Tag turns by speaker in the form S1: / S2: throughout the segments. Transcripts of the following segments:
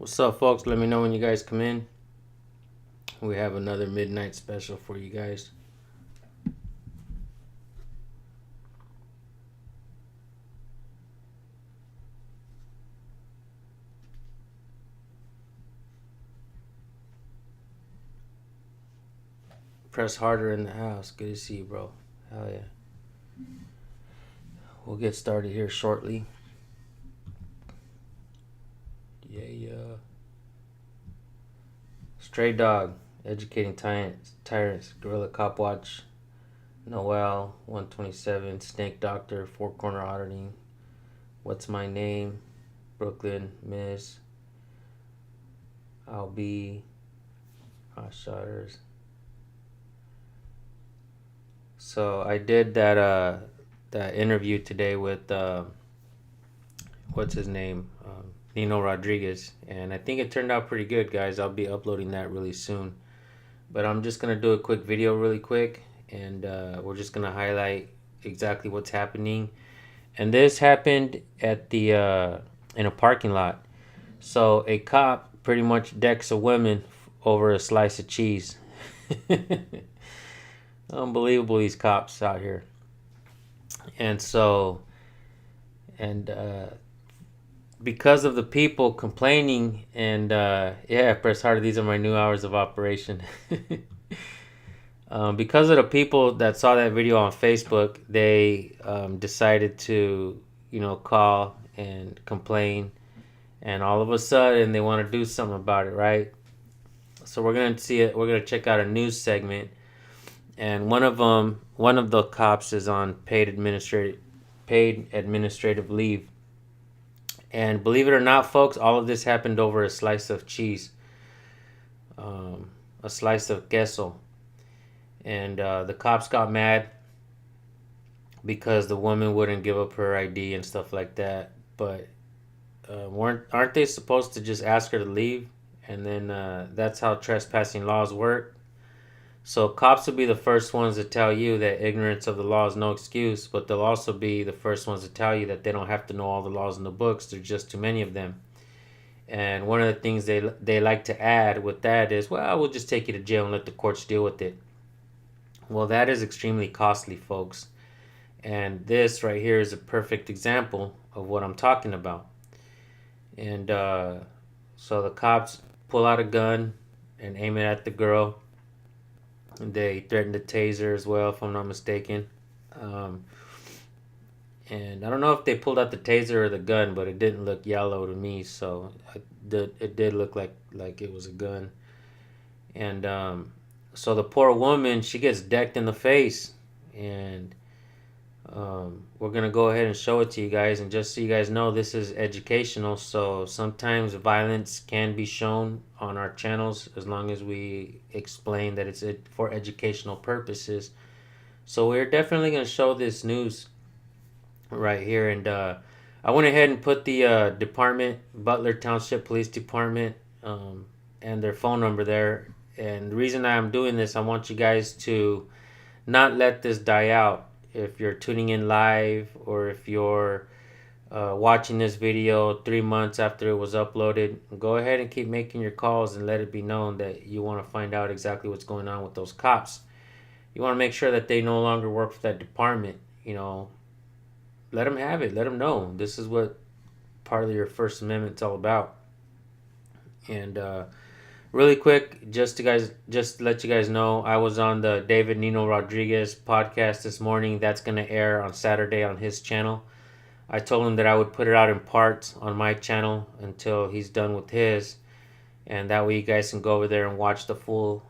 S1: What's up, folks? Let me know when you guys come in. We have another midnight special for you guys. Press harder in the house. Good to see you, bro. Hell yeah. We'll get started here shortly. Yeah. Stray Dog, Educating Tyrants, Gorilla Cop Watch, Noel, 127, Snake Doctor, Four Corner Auditing, What's My Name, Brooklyn, Miss, I'll Be, Hot Shotters. So I did that interview today with what's his name, Nino Rodriguez, and I think it turned out pretty good, guys. I'll be uploading that really soon, but I'm just gonna do a quick video really quick, and we're just gonna highlight exactly what's happening. And this happened at the in a parking lot. So a cop pretty much decks a woman over a slice of cheese. Unbelievable, these cops out here. And so, and because of the people complaining, and yeah, press harder, these are my new hours of operation. Because of the people that saw that video on Facebook, they decided to, call and complain, and all of a sudden they want to do something about it, right? So we're gonna see it. We're gonna check out a news segment, and one of the cops is on paid administrative leave. And believe it or not, folks, all of this happened over a slice of cheese, a slice of queso. And the cops got mad because the woman wouldn't give up her ID and stuff like that. But aren't they supposed to just ask her to leave? And then that's how trespassing laws work. So cops will be the first ones to tell you that ignorance of the law is no excuse, but they'll also be the first ones to tell you that they don't have to know all the laws in the books. There's just too many of them. And one of the things they like to add with that is, well, we'll just take you to jail and let the courts deal with it. Well, that is extremely costly, folks. And this right here is a perfect example of what I'm talking about. And so the cops pull out a gun and aim it at the girl. They threatened to tase her as well, if I'm not mistaken. And I don't know if they pulled out the taser or the gun, but it didn't look yellow to me, so it did look like it was a gun. And so the poor woman, she gets decked in the face, and we're gonna go ahead and show it to you guys. And just so you guys know, this is educational, so sometimes violence can be shown on our channels as long as we explain that it's for educational purposes. So we're definitely gonna show this news right here. And I went ahead and put the department, Butler Township Police Department, and their phone number there. And the reason I'm doing this, I want you guys to not let this die out. If you're tuning in live, or if you're watching this video 3 months after it was uploaded, go ahead and keep making your calls and let it be known that you want to find out exactly what's going on with those cops. You want to make sure that they no longer work for that department. Let them have it. Let them know. This is what part of your First Amendment's all about. And really quick, just to let you guys know, I was on the David Nino Rodriguez podcast this morning. That's going to air on Saturday on his channel. I told him that I would put it out in parts on my channel until he's done with his. And that way you guys can go over there and watch the full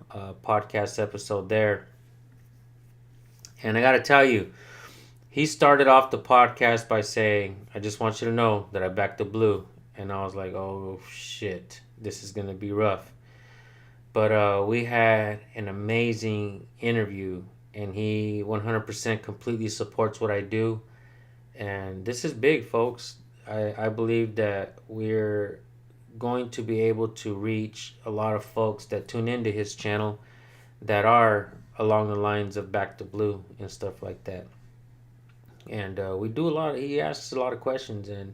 S1: podcast episode there. And I got to tell you, he started off the podcast by saying, I just want you to know that I backed the blue. And I was like, oh, shit, this is going to be rough. But we had an amazing interview, and he 100% completely supports what I do. And this is big, folks. I believe that we're going to be able to reach a lot of folks that tune into his channel that are along the lines of Back to Blue and stuff like that. And we do a lot. He asks a lot of questions, and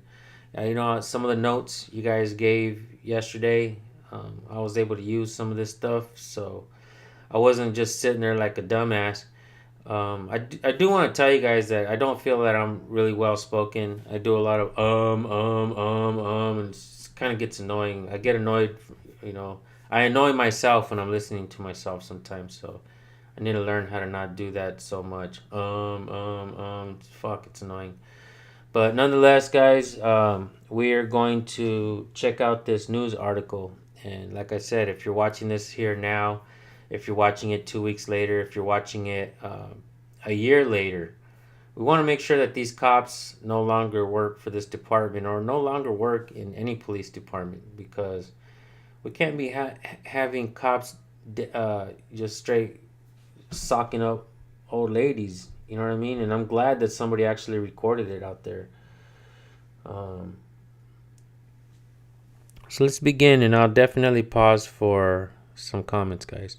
S1: You know, some of the notes you guys gave yesterday, I was able to use some of this stuff, so I wasn't just sitting there like a dumbass. I do want to tell you guys that I don't feel that I'm really well spoken. I do a lot of and it kind of gets annoying. I get annoyed, you know. I annoy myself when I'm listening to myself sometimes, so I need to learn how to not do that so much. Fuck, it's annoying. But nonetheless, guys, we are going to check out this news article. And like I said, if you're watching this here now, if you're watching it 2 weeks later, if you're watching it a year later, we want to make sure that these cops no longer work for this department or no longer work in any police department, because we can't be having cops just straight socking up old ladies. You know what I mean? And I'm glad that somebody actually recorded it out there. So let's begin, and I'll definitely pause for some comments, guys.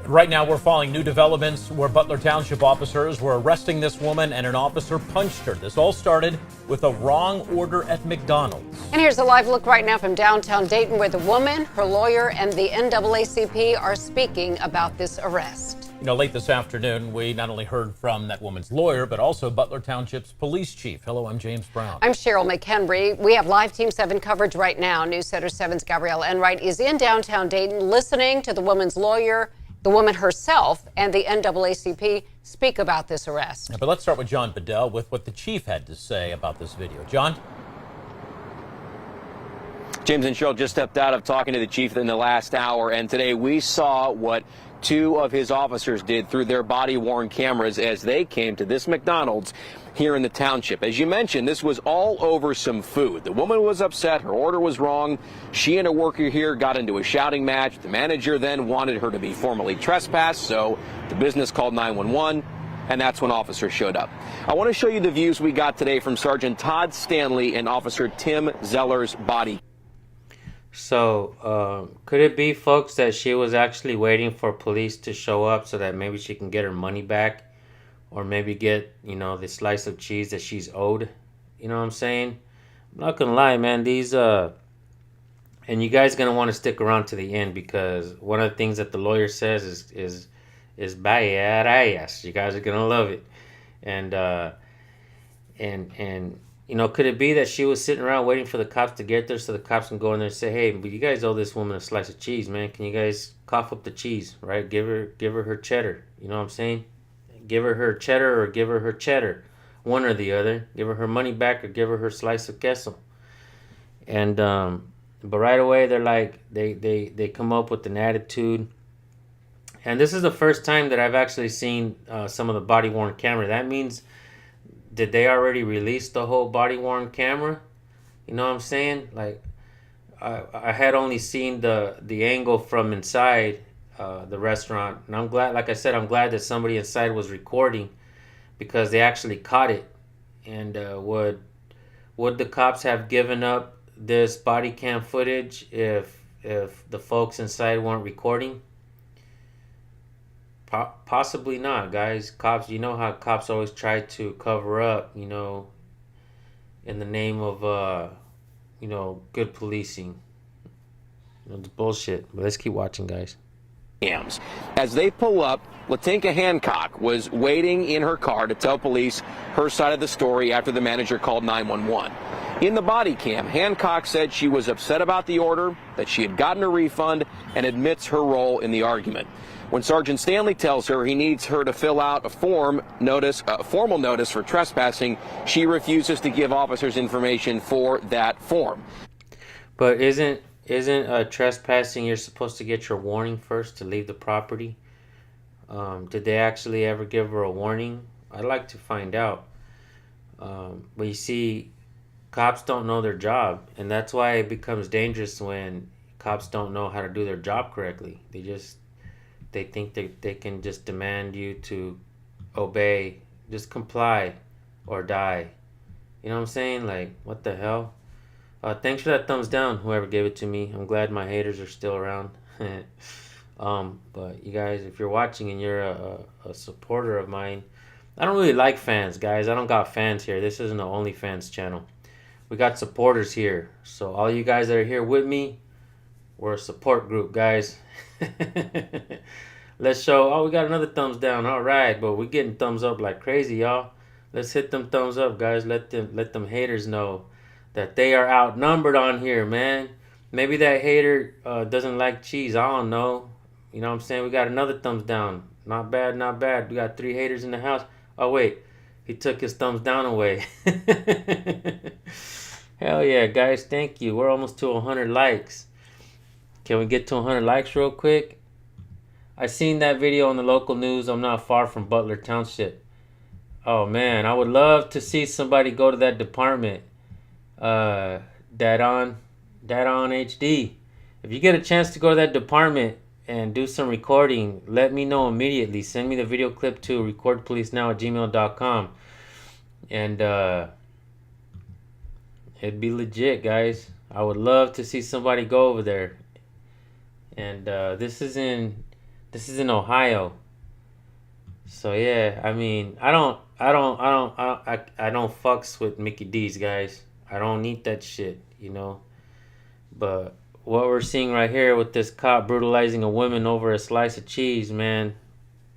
S2: Right now, we're following new developments where Butler Township officers were arresting this woman and an officer punched her. This all started with a wrong order at McDonald's.
S3: And here's a live look right now from downtown Dayton, where the woman, her lawyer, and the NAACP are speaking about this arrest.
S2: You know, late this afternoon, we not only heard from that woman's lawyer, but also Butler Township's police chief. Hello, I'm James Brown.
S3: I'm Cheryl McHenry. We have live Team 7 coverage right now. News Center 7's Gabrielle Enright is in downtown Dayton listening to the woman's lawyer, the woman herself, and the NAACP speak about this arrest.
S2: Yeah, but let's start with John Bedell with what the chief had to say about this video. John?
S4: James and Cheryl just stepped out of talking to the chief in the last hour, and today we saw what two of his officers did through their body-worn cameras as they came to this McDonald's here in the township. As you mentioned, this was all over some food. The woman was upset. Her order was wrong. She and a worker here got into a shouting match. The manager then wanted her to be formally trespassed, so the business called 911. And that's when officers showed up. I want to show you the views we got today from Sergeant Todd Stanley and Officer Tim Zeller's body.
S1: So, could it be, folks, that she was actually waiting for police to show up so that maybe she can get her money back? Or maybe get, you know, the slice of cheese that she's owed? You know what I'm saying? I'm not gonna lie, man. These, and you guys gonna want to stick around to the end, because one of the things that the lawyer says is badass. You guys are gonna love it. And you know, could it be that she was sitting around waiting for the cops to get there so the cops can go in there and say, hey, but you guys owe this woman a slice of cheese, man. Can you guys cough up the cheese, right? Give her her cheddar. You know what I'm saying? Give her her cheddar or give her her cheddar. One or the other. Give her her money back or give her her slice of queso. And, but right away they're like, they come up with an attitude. And this is the first time that I've actually seen some of the body-worn camera. That means, did they already release the whole body-worn camera? You know what I'm saying? Like, I had only seen the angle from inside the restaurant. And I'm glad, like I said, I'm glad that somebody inside was recording, because they actually caught it. And would the cops have given up this body cam footage if the folks inside weren't recording? Possibly not, guys. Cops, you know how cops always try to cover up, you know, in the name of, you know, good policing. You know, it's bullshit. But let's keep watching, guys.
S4: As they pull up, Latinka Hancock was waiting in her car to tell police her side of the story after the manager called 911. In the body cam, Hancock said she was upset about the order, that she had gotten a refund, and admits her role in the argument. When Sergeant Stanley tells her he needs her to fill out a formal notice for trespassing, she refuses to give officers information for that form.
S1: But isn't trespassing, you're supposed to get your warning first to leave the property? Did they actually ever give her a warning? I'd like to find out. But you see, cops don't know their job, and that's why it becomes dangerous when cops don't know how to do their job correctly. They think that they can just demand you to obey, just comply or die. You know what I'm saying? Like, what the hell? Thanks for that thumbs down, whoever gave it to me. I'm glad my haters are still around. But you guys, if you're watching and you're a supporter of mine, I don't really like fans, guys. I don't got fans here. This isn't an OnlyFans channel. we got supporters here. So all you guys that are here with me, we're a support group, guys. Let's show. Oh, we got another thumbs down. All right, but we're getting thumbs up like crazy, y'all. Let's hit them thumbs up, guys. Let them haters know that they are outnumbered on here, man. Maybe that hater doesn't like cheese. I don't know. You know what I'm saying? We got another thumbs down. Not bad, not bad. We got 3 haters in the house. Oh, wait. He took his thumbs down away. Hell yeah, guys. Thank you. We're almost to 100 likes. Can we get to 100 likes real quick? I seen that video on the local news. I'm not far from Butler Township. Oh, man. I would love to see somebody go to that department. That on HD. If you get a chance to go to that department and do some recording, let me know immediately. Send me the video clip to recordpolicenow@gmail.com. And it'd be legit, guys. I would love to see somebody go over there. And this is in Ohio. So yeah, I mean, I don't fucks with Mickey D's, guys. I don't need that shit, you know. But what we're seeing right here with this cop brutalizing a woman over a slice of cheese, man.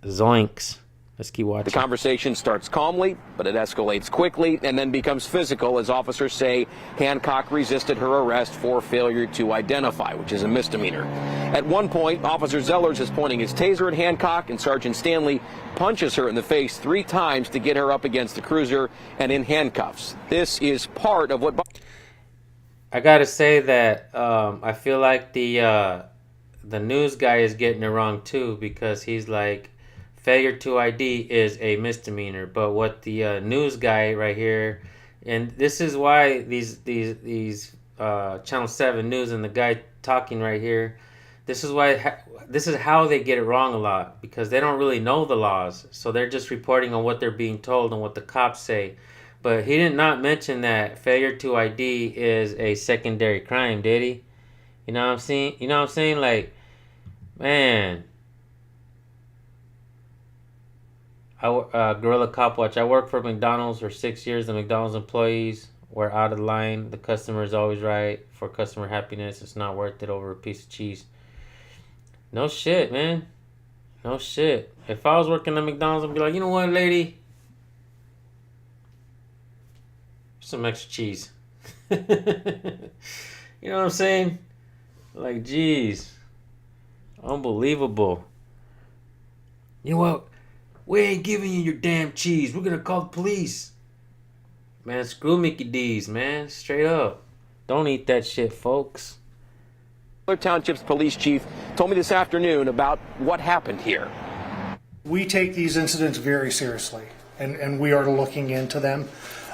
S1: Zoinks. Let's keep watching.
S4: The conversation starts calmly, but it escalates quickly and then becomes physical as officers say Hancock resisted her arrest for failure to identify, which is a misdemeanor. At one point, Officer Zellers is pointing his taser at Hancock, and Sergeant Stanley punches her in the face 3 times to get her up against the cruiser and in handcuffs. This is part of what...
S1: I gotta say that I feel like the news guy is getting it wrong too, because he's like, failure to ID is a misdemeanor. But what the news guy right here, and this is why these Channel 7 News and the guy talking right here, this is how they get it wrong a lot, because they don't really know the laws. So they're just reporting on what they're being told and what the cops say. But he did not mention that failure to ID is a secondary crime, did he? You know what I'm saying? You know what I'm saying? Like, man. Gorilla Cop Watch. I worked for McDonald's for 6 years. The McDonald's employees were out of line. The customer is always right. For customer happiness, it's not worth it over a piece of cheese. No shit, man. No shit. If I was working at McDonald's, I'd be like, you know what, lady? Some extra cheese. You know what I'm saying? Like, geez. Unbelievable. You know what? We ain't giving you your damn cheese. We're gonna call the police. Man, screw Mickey D's, man. Straight up. Don't eat that shit, folks.
S4: Butler Township's police chief told me this afternoon about what happened here.
S5: We take these incidents very seriously, and we are looking into them.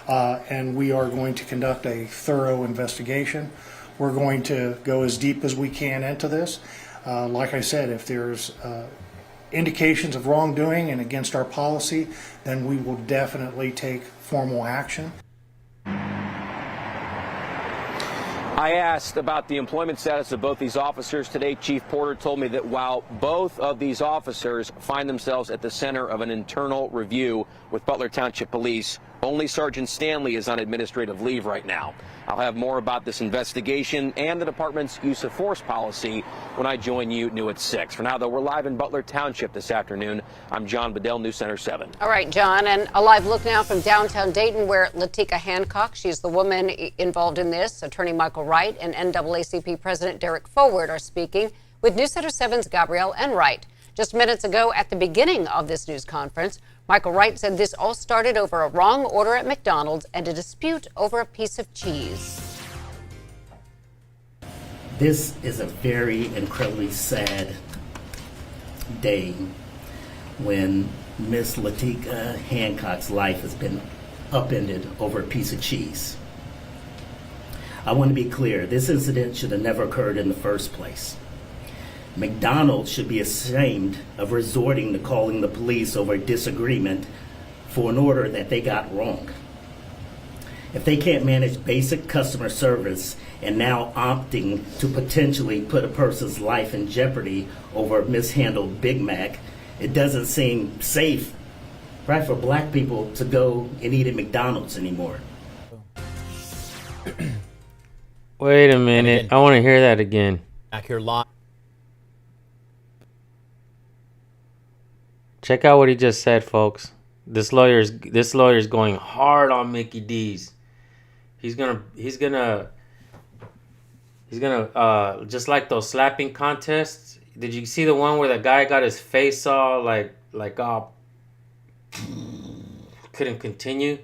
S5: And we are going to conduct a thorough investigation. We're going to go as deep as we can into this. Like I said, if there's indications of wrongdoing and against our policy, then we will definitely take formal action.
S4: I asked about the employment status of both these officers today. Chief Porter told me that while both of these officers find themselves at the center of an internal review with Butler Township Police, only Sergeant Stanley is on administrative leave right now. I'll have more about this investigation and the department's use of force policy when I join you new at 6. For now, though, we're live in Butler Township this afternoon. I'm John Bedell, News Center 7.
S3: All right, John, and a live look now from downtown Dayton, where Latika Hancock, she's the woman involved in this, Attorney Michael Wright and NAACP President Derek Forward are speaking with News Center 7's Gabrielle Enright. Just minutes ago, at the beginning of this news conference, Michael Wright said this all started over a wrong order at McDonald's and a dispute over a piece of cheese.
S6: This is a very incredibly sad day when Miss Latika Hancock's life has been upended over a piece of cheese. I want to be clear, this incident should have never occurred in the first place. McDonald's should be ashamed of resorting to calling the police over a disagreement for an order that they got wrong. If they can't manage basic customer service and now opting to potentially put a person's life in jeopardy over a mishandled Big Mac, it doesn't seem safe, right, for black people to go and eat at McDonald's anymore.
S1: Wait a minute. I want to hear that again.
S2: Back here live.
S1: Check out what he just said, folks. This lawyer's going hard on Mickey D's. He's gonna just like those slapping contests. Did you see the one where the guy got his face all like couldn't continue?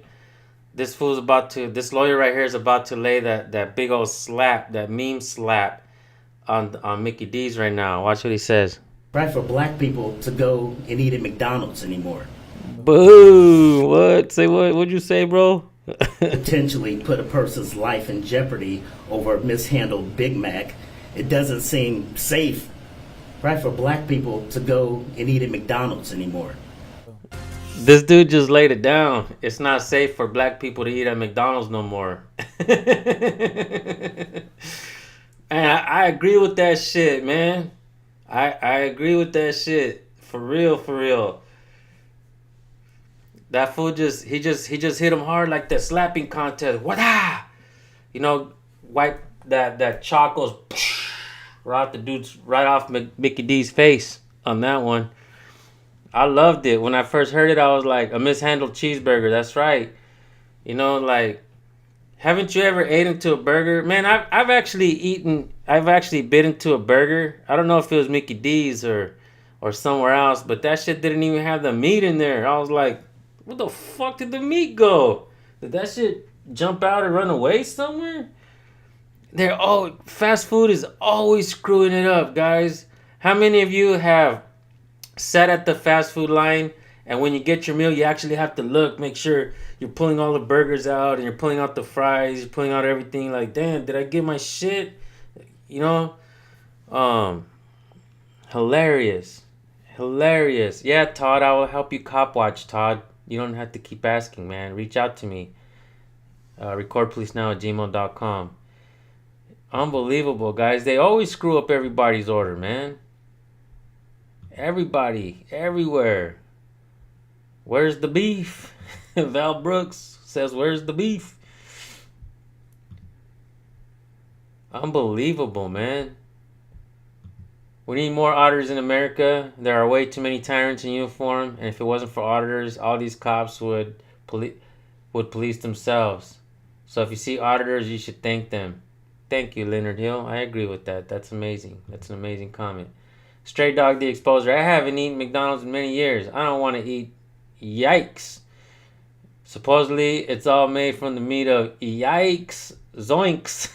S1: This lawyer right here is about to lay that big old slap, that meme slap on Mickey D's right now. Watch what he says.
S6: Right, for black people to go and eat at McDonald's anymore.
S1: Boo! What? Say what? What'd you say, bro?
S6: Potentially put a person's life in jeopardy over a mishandled Big Mac. It doesn't seem safe, right, for black people to go and eat at McDonald's anymore.
S1: This dude just laid it down. It's not safe for black people to eat at McDonald's no more. And I agree with that shit, man. I agree with that shit. For real. That fool just hit him hard like that slapping contest. What-ah! You know, wipe that chalk goes right off Mickey D's face on that one. I loved it. When I first heard it, I was like, a mishandled cheeseburger. That's right. You know, like, haven't you ever ate into a burger? Man, I've actually bit into a burger. I don't know if it was Mickey D's or somewhere else, but that shit didn't even have the meat in there. I was like, where the fuck did the meat go? Did that shit jump out and run away somewhere? Fast food is always screwing it up, guys. How many of you have sat at the fast food line, and when you get your meal, you actually have to make sure you're pulling all the burgers out, and you're pulling out the fries, you're pulling out everything, like, damn, did I get my shit? You know? Hilarious. Yeah, Todd, I will help you cop watch, Todd. You don't have to keep asking, man. Reach out to me. recordpolicenow@gmail.com. Unbelievable, guys. They always screw up everybody's order, man. Everybody, everywhere. Where's the beef? Val Brooks says, where's the beef? Unbelievable, man. We need more auditors in America. There are way too many tyrants in uniform, and if it wasn't for auditors, all these cops would police themselves. So if you see auditors, you should thank them. Thank you, Leonard Hill. I agree with that. That's amazing. That's an amazing comment. Stray Dog the Exposer. I haven't eaten McDonald's in many years. I don't want to eat. Yikes. Supposedly, it's all made from the meat of yikes. Zoinks.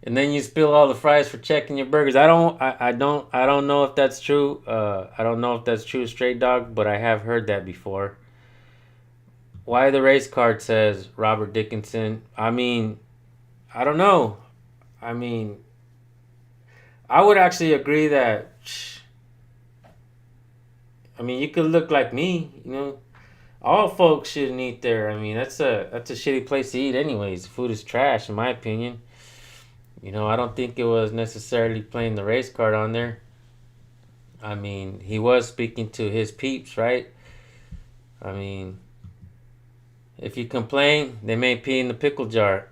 S1: And then you spill all the fries for checking your burgers. I don't know if that's true. I don't know if that's true, Stray Dog, but I have heard that before. Why the race card says Robert Dickinson? I mean, I don't know. I mean, I would actually agree that, I mean, you could look like me, you know. All folks shouldn't eat there. I mean, that's a shitty place to eat anyways. Food is trash, in my opinion. You know, I don't think it was necessarily playing the race card on there. I mean, he was speaking to his peeps, right? I mean, if you complain, they may pee in the pickle jar.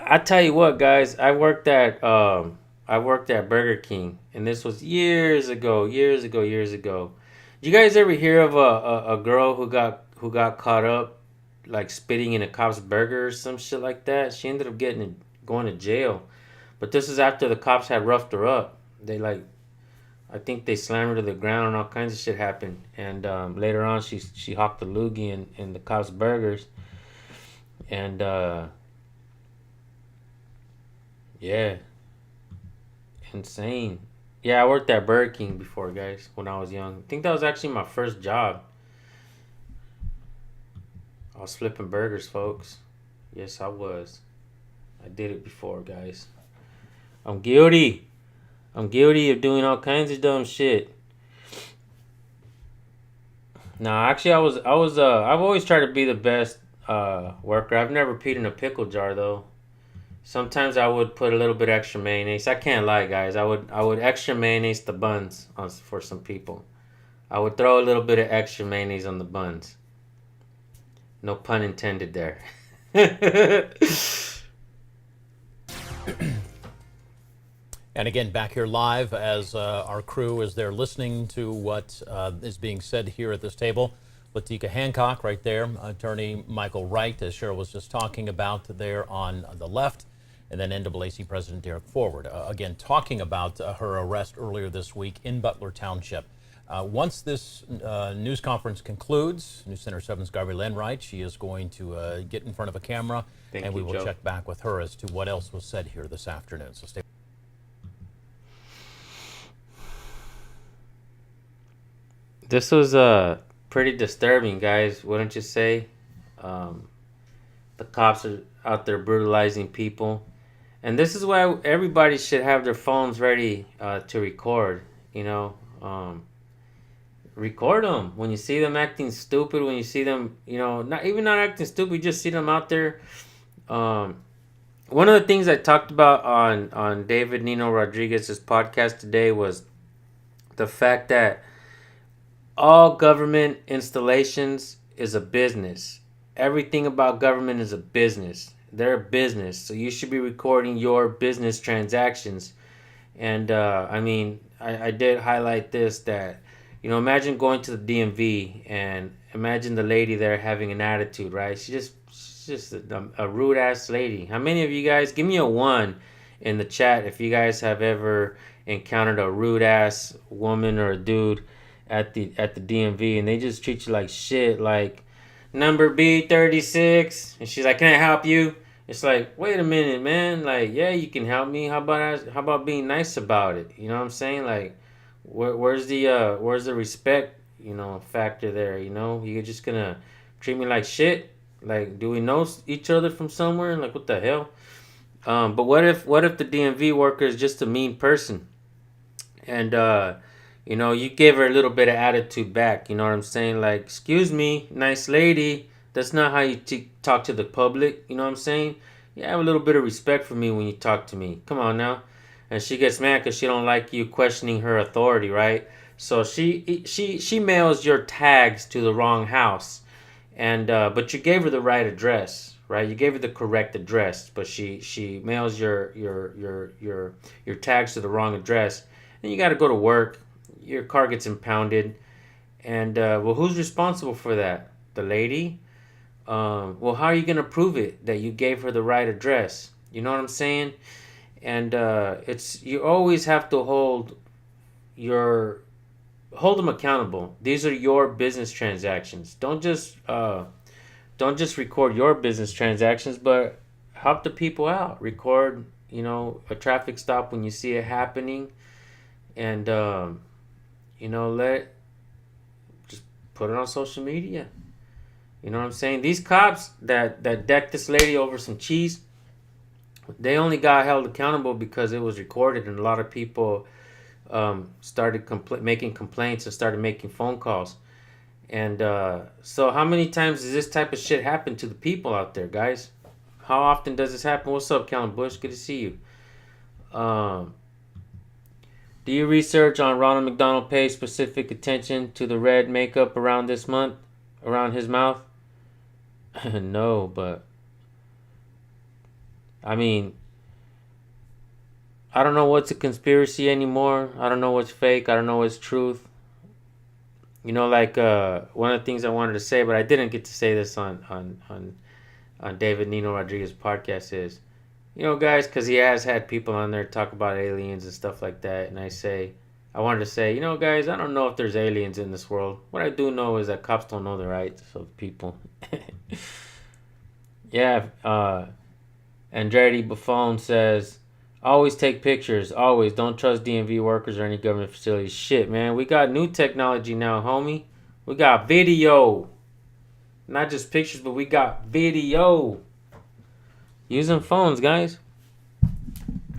S1: I tell you what, guys, I worked at Burger King, and this was years ago. You guys ever hear of a girl who got caught up like spitting in a cop's burger or some shit like that? She ended up going to jail, but this is after the cops had roughed her up. I think they slammed her to the ground and all kinds of shit happened. And later on, she hawked a loogie in the cops' burgers, and yeah, insane. Yeah, I worked at Burger King before, guys, when I was young. I think that was actually my first job. I was flipping burgers, folks. Yes, I was. I did it before, guys. I'm guilty. I'm guilty of doing all kinds of dumb shit. Nah, actually, I've always tried to be the best worker. I've never peed in a pickle jar, though. Sometimes I would put a little bit extra mayonnaise. I can't lie, guys. I would extra mayonnaise the buns for some people. I would throw a little bit of extra mayonnaise on the buns. No pun intended there.
S2: And again, back here live as our crew is there listening to what is being said here at this table. Latika Hancock right there, attorney Michael Wright, as Cheryl was just talking about there on the left, and then NAACP President Derek Forward, again, talking about her arrest earlier this week in Butler Township. Once this news conference concludes, News Center 7's Gabrielle Enright, she is going to get in front of a camera, and we will check back with her as to what else was said here this afternoon. So stay.
S1: This was pretty disturbing, guys, wouldn't you say? The cops are out there brutalizing people. And this is why everybody should have their phones ready to record, you know. Record them when you see them acting stupid, when you see them, you know, not acting stupid, you just see them out there. One of the things I talked about on David Nino Rodriguez's podcast today was the fact that all government installations is a business. Everything about government is a business. They're a business, so you should be recording your business transactions. And I mean, I did highlight this, that, you know, imagine going to the DMV and imagine the lady there having an attitude, right? She's just a rude ass lady. How many of you guys, give me a 1 in the chat if you guys have ever encountered a rude ass woman or a dude at the DMV and they just treat you like shit, like number B36, and she's like, "Can I help you?" It's like, wait a minute, man. Like, yeah, you can help me. How about being nice about it? You know what I'm saying? Like, where's the respect, you know, factor there? You know, you're just gonna treat me like shit. Like, do we know each other from somewhere? Like, what the hell? But what if the DMV worker is just a mean person, and you know, you gave her a little bit of attitude back. You know what I'm saying? Like, excuse me, nice lady. That's not how you talk to the public. You know what I'm saying? You have a little bit of respect for me when you talk to me. Come on now. And she gets mad because she don't like you questioning her authority, right? So she mails your tags to the wrong house, and but you gave her the right address, right? You gave her the correct address, but she mails your tags to the wrong address, and you got to go to work. Your car gets impounded, and well, who's responsible for that? The lady? Well, how are you gonna prove it that you gave her the right address? You know what I'm saying? And you always have to hold them accountable. These are your business transactions. Don't just record your business transactions, but help the people out. Record, you know, a traffic stop when you see it happening, and you know, just put it on social media. You know what I'm saying? These cops that decked this lady over some cheese, they only got held accountable because it was recorded, and a lot of people started making complaints and started making phone calls. And so how many times does this type of shit happen to the people out there, guys? How often does this happen? What's up, Callan Bush? Good to see you. Do you research on Ronald McDonald pay specific attention to the red makeup around this month, around his mouth? No, but I mean, I don't know what's a conspiracy anymore. I don't know what's fake. I don't know what's truth. You know, like one of the things I wanted to say, but I didn't get to say this on David Nino Rodriguez's podcast is, you know, guys, because he has had people on there talk about aliens and stuff like that, and I wanted to say, you know, guys, I don't know if there's aliens in this world. What I do know is that cops don't know the rights of people. Yeah, Andretti Buffon says, always take pictures. Always. Don't trust DMV workers or any government facilities. Shit, man. We got new technology now, homie. We got video. Not just pictures, but we got video. Use them phones, guys.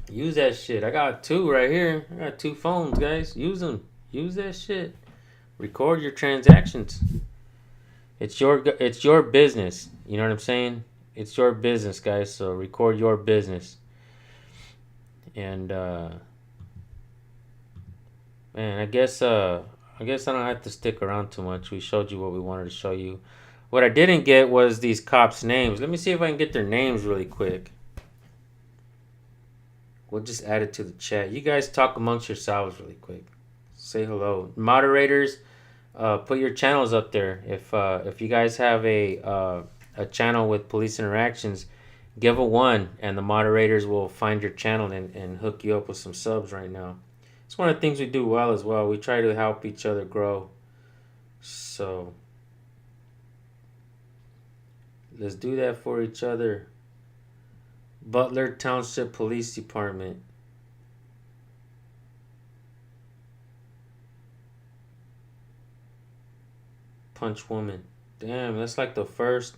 S1: Use that shit. I got 2 right here. I got 2 phones, guys. Use them. Use that shit. Record your transactions. It's your business. You know what I'm saying? It's your business, guys. So record your business. And man, I guess I don't have to stick around too much. We showed you what we wanted to show you. What I didn't get was these cops' names. Let me see if I can get their names really quick. We'll just add it to the chat. You guys talk amongst yourselves really quick. Say hello. Moderators, put your channels up there. If you guys have a channel with police interactions, give a 1 and the moderators will find your channel and hook you up with some subs right now. It's one of the things we do well as well. We try to help each other grow. So let's do that for each other. Butler Township Police Department. Punch woman. Damn, that's like the first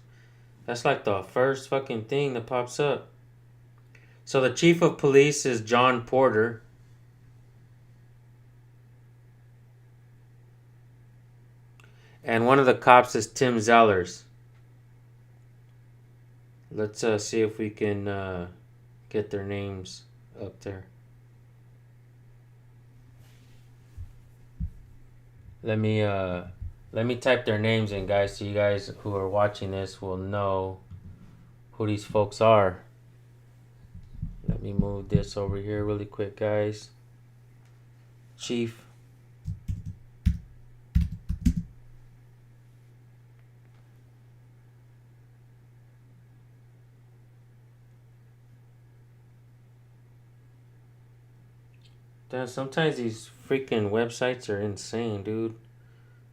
S1: fucking thing that pops up. So the chief of police is John Porter. And one of the cops is Tim Zellers. Let's see if we can get their names up there. Let me type their names in, guys, so you guys who are watching this will know who these folks are. Let me move this over here really quick, guys. Chief. Damn, sometimes these freaking websites are insane, dude.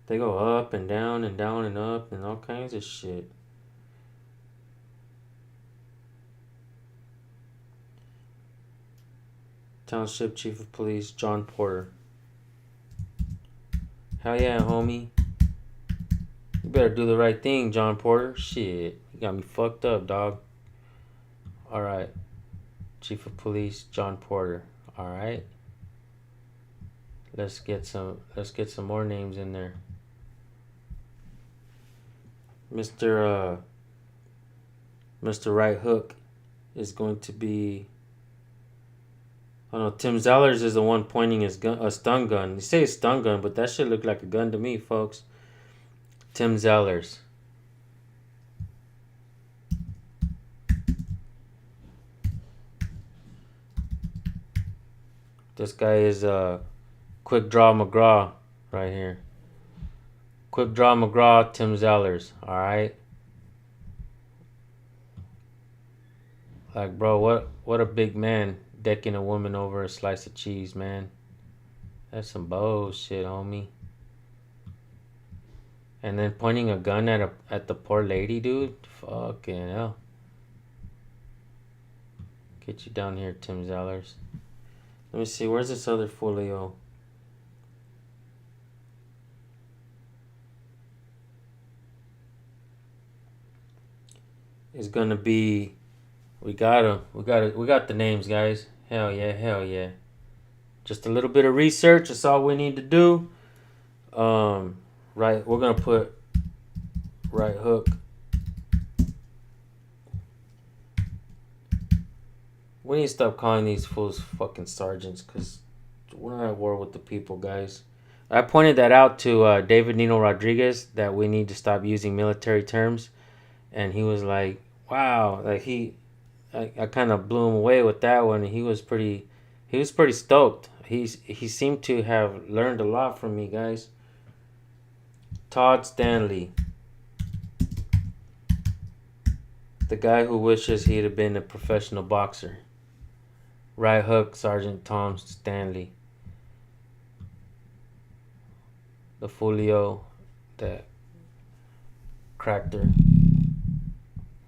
S1: They go up and down and down and up and all kinds of shit. Township Chief of Police, John Porter. Hell yeah, homie. You better do the right thing, John Porter. Shit, you got me fucked up, dog. Alright. Chief of Police, John Porter. Alright. Let's get some more names in there. Mr. Right Hook is going to be. Oh no, Tim Zellers is the one pointing his gun, a stun gun. You say a stun gun, but that shit look like a gun to me, folks. Tim Zellers. This guy is Quick Draw McGraw right here. Quick Draw McGraw, Tim Zellers. Alright. Like, bro, what a big man decking a woman over a slice of cheese, man. That's some bullshit, homie. And then pointing a gun at the poor lady, dude. Fucking hell. Get you down here, Tim Zellers. Let me see, where's this other folio? Is gonna be, we got the names, guys. Hell yeah. Just a little bit of research, that's all we need to do. Right, we're gonna put Right Hook. We need to stop calling these fools fucking sergeants, because we're not at war with the people, guys. I pointed that out to David Nino Rodriguez, that we need to stop using military terms. And he was like, wow, like I kind of blew him away with that one. He was pretty stoked. He seemed to have learned a lot from me, guys. Todd Stanley. The guy who wishes he'd have been a professional boxer. Right Hook, Sergeant Tom Stanley. The folio that cracked her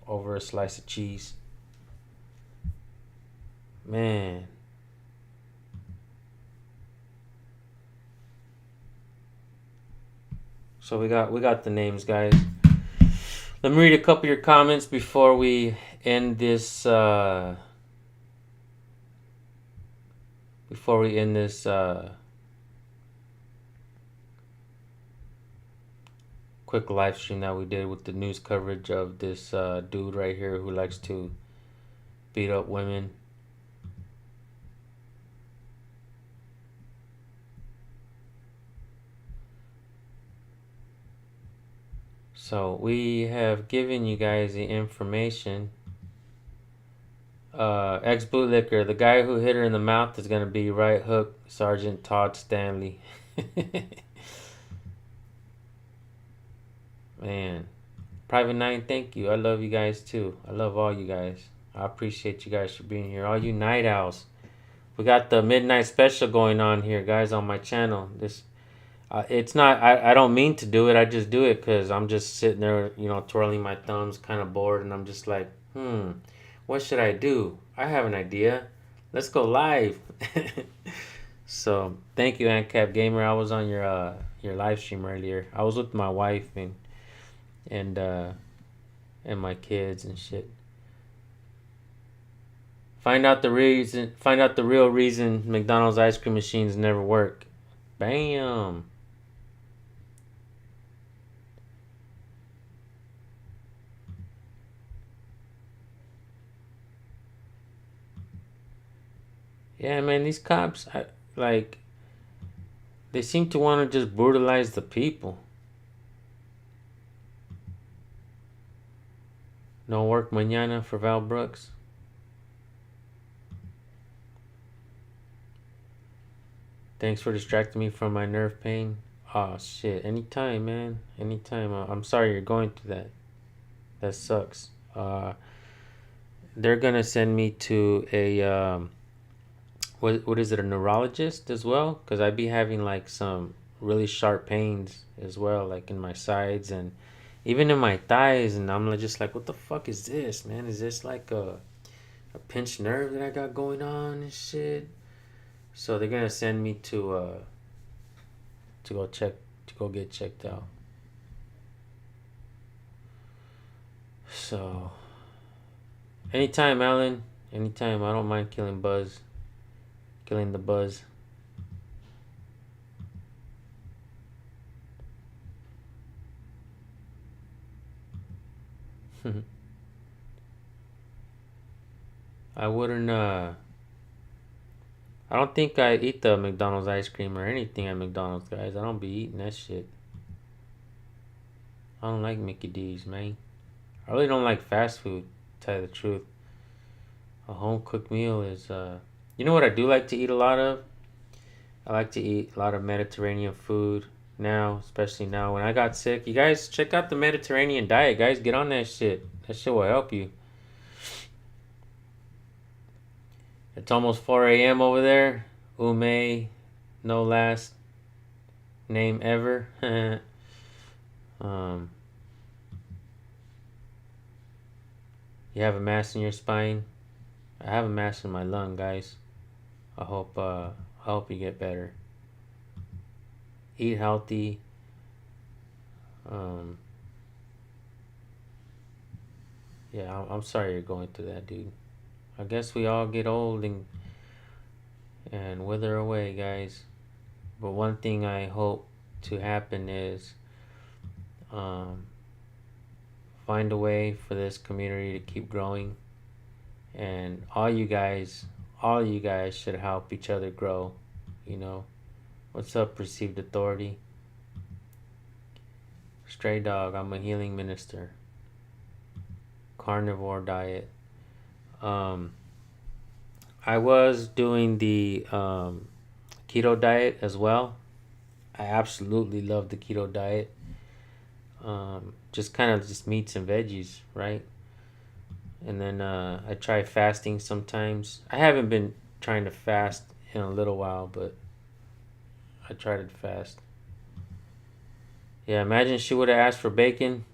S1: over a slice of cheese. Man. So we got the names, guys. Let me read a couple of your comments before we end this quick live stream that we did with the news coverage of this dude right here who likes to beat up women. So we have given you guys the information. Ex-bootlicker, the guy who hit her in the mouth is going to be Right Hook Sergeant Todd Stanley. Man. Private 9, thank you. I love you guys too. I love all you guys. I appreciate you guys for being here. All you night owls. We got the midnight special going on here, guys, on my channel. This, it's not, I don't mean to do it. I just do it because I'm just sitting there, you know, twirling my thumbs, kind of bored. And I'm just like, what should I do? I have an idea. Let's go live. So thank you, AntCap Gamer. I was on your live stream earlier. I was with my wife and my kids and shit. Find out the real reason McDonald's ice cream machines never work. Bam. Yeah, man, these cops, they seem to want to just brutalize the people. No work mañana for Val Brooks. Thanks for distracting me from my nerve pain. Oh, shit. Anytime, man. Anytime. I'm sorry you're going through that. That sucks. They're going to send me to a, what is it, a neurologist as well? Because I'd be having, like, some really sharp pains as well, like in my sides and even in my thighs. And I'm just like, what the fuck is this, man? Is this like a pinched nerve that I got going on and shit? So they're gonna send me to go get checked out. So anytime, Alan. Anytime. I don't mind killing the buzz. I wouldn't I don't think I eat the McDonald's ice cream or anything at McDonald's, guys. I don't be eating that shit. I don't like Mickey D's, man. I really don't like fast food, to tell you the truth. A home-cooked meal is, you know what I do like to eat a lot of? I like to eat a lot of Mediterranean food now, especially now when I got sick. You guys, check out the Mediterranean diet, guys. Get on that shit. That shit will help you. It's almost 4 a.m. over there. Ume, no last name ever. You have a mass in your spine. I have a mass in my lung, guys. I hope you get better. Eat healthy. Yeah, I'm sorry you're going through that, dude. I guess we all get old and wither away, guys. But one thing I hope to happen is find a way for this community to keep growing. And all you guys should help each other grow, you know. What's up, perceived authority? Stray dog, I'm a healing minister. Carnivore diet. I was doing the keto diet as well. I absolutely love the keto diet. Just kind of just meats and veggies, right? And then I try fasting sometimes. I haven't been trying to fast in a little while, but I try to fast. Yeah, imagine she would have asked for bacon.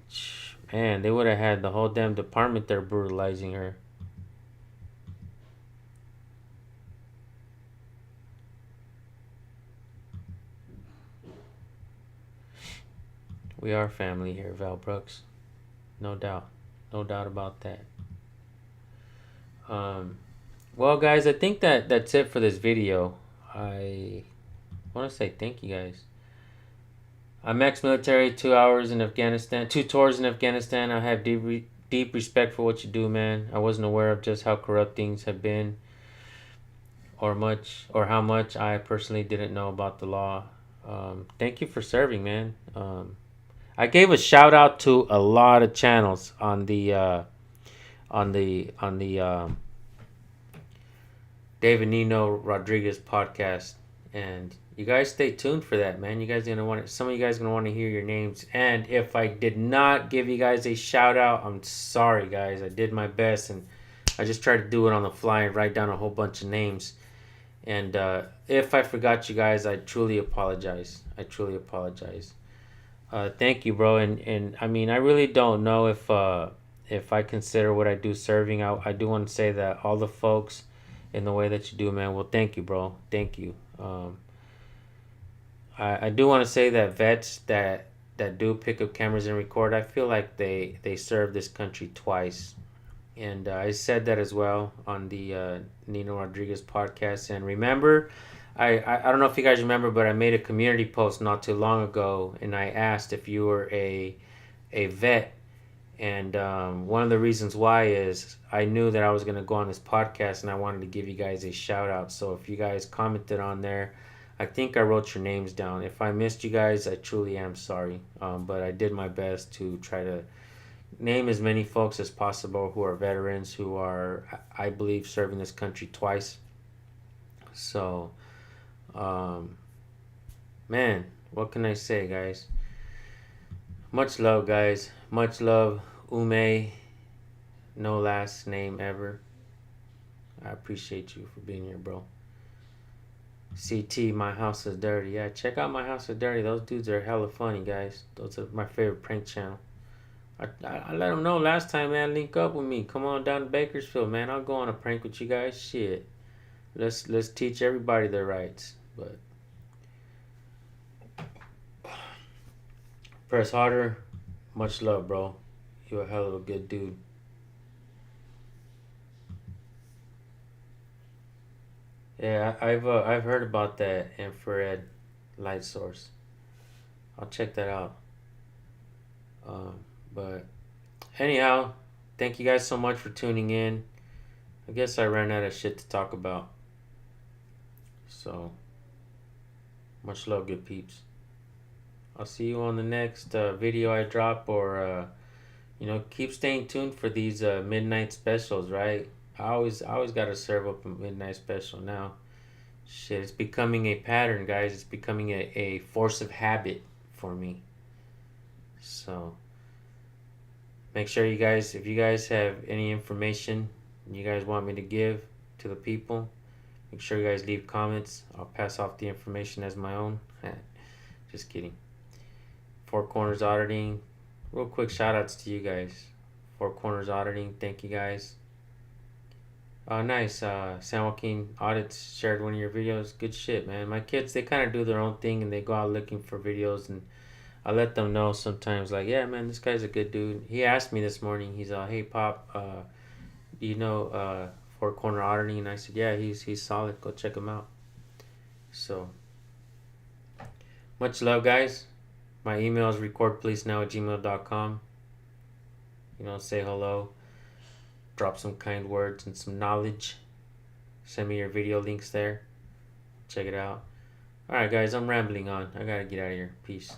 S1: Man, they would have had the whole damn department there brutalizing her. We are family here, Val Brooks. No doubt. No doubt about that. Well, guys, I think that's it for this video. I want to say thank you, guys. I'm ex-military, 2 hours in Afghanistan, 2 tours in Afghanistan. I have deep respect for what you do, man. I wasn't aware of just how corrupt things have been, or how much I personally didn't know about the law. Thank you for serving, man. I gave a shout out to a lot of channels on the David Nino Rodriguez podcast, and you guys stay tuned for that, man. You guys gonna want some of you guys gonna want to hear your names. And if I did not give you guys a shout out, I'm sorry, guys. I did my best, and I just tried to do it on the fly and write down a whole bunch of names. And if I forgot you guys, I truly apologize. I truly apologize. Thank you, bro. And I mean, I really don't know if I consider what I do serving. I do want to say that all the folks in the way that you do, man. Well, thank you, bro. Thank you. I do want to say that vets that do pick up cameras and record, I feel like they serve this country twice. And I said that as well on the Nino Rodriguez podcast. And remember, I don't know if you guys remember, but I made a community post not too long ago, and I asked if you were a vet. And one of the reasons why is I knew that I was going to go on this podcast, and I wanted to give you guys a shout out. So if you guys commented on there, I think I wrote your names down. If I missed you guys, I truly am sorry. But I did my best to try to name as many folks as possible who are veterans, who are, I believe, serving this country twice. So, man, what can I say, guys? Much love, guys. Much love. Ume, no last name ever. I appreciate you for being here, bro. CT, My House is Dirty. Yeah, check out My House is Dirty. Those dudes are hella funny, guys. Those are my favorite prank channel. I let them know last time, man. Link up with me. Come on down to Bakersfield, man. I'll go on a prank with you guys. Shit. Let's teach everybody their rights. But press harder. Much love, bro. You're a hell of a good dude. Yeah, I've heard about that infrared light source. I'll check that out. But anyhow, thank you guys so much for tuning in. I guess I ran out of shit to talk about. So, much love, good peeps. I'll see you on the next video I drop, or keep staying tuned for these midnight specials, right? I always got to serve up a midnight special now. Shit, it's becoming a pattern, guys. It's becoming a force of habit for me. So, make sure you guys, if you guys have any information you guys want me to give to the people, make sure you guys leave comments. I'll pass off the information as my own. Just kidding. Four Corners Auditing. Real quick shout outs to you guys. Four Corners Auditing. Thank you guys. Nice. San Joaquin Audits shared one of your videos. Good shit, man. My kids, they kind of do their own thing, and they go out looking for videos, and I let them know sometimes, like, yeah, man, this guy's a good dude. He asked me this morning, he's hey, Pop, do you know Four Corner Auditing? And I said, yeah, he's solid. Go check him out. So, much love, guys. My email is recordpolicenow@gmail.com. Say hello. Drop some kind words and some knowledge. Send me your video links there. Check it out. Alright, guys, I'm rambling on. I gotta get out of here. Peace.